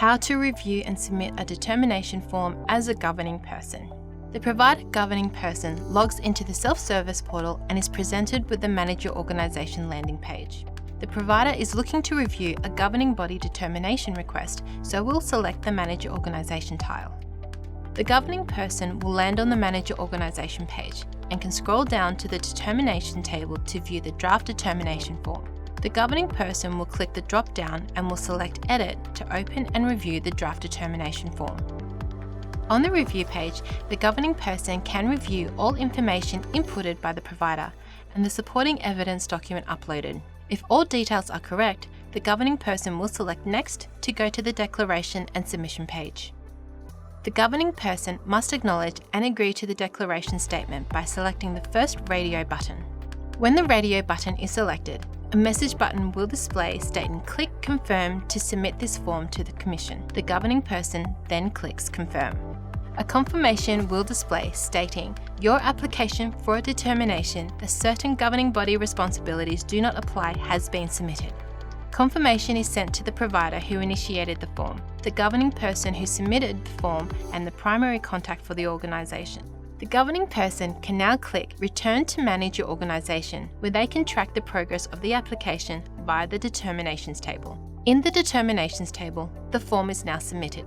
How to review and submit a determination form as a governing person. The provider governing person logs into the self-service portal and is presented with the Manage Your Organisation landing page. The provider is looking to review a governing body determination request, so we'll select the Manage Your Organisation tile. The governing person will land on the Manage Your Organisation page and can scroll down to the determination table to view the draft determination form. The governing person will click the drop-down and will select Edit to open and review the draft determination form. On the review page, the governing person can review all information inputted by the provider and the supporting evidence document uploaded. If all details are correct, the governing person will select Next to go to the declaration and submission page. The governing person must acknowledge and agree to the declaration statement by selecting the first radio button. When the radio button is selected, a message button will display stating "Click Confirm to submit this form to the Commission." The governing person then clicks Confirm. A confirmation will display stating your application for a determination that certain governing body responsibilities do not apply has been submitted. Confirmation is sent to the provider who initiated the form, the governing person who submitted the form, and the primary contact for the organisation. The governing person can now click Return to Manage Your Organisation, where they can track the progress of the application via the Determinations table. In the Determinations table, the form is now submitted.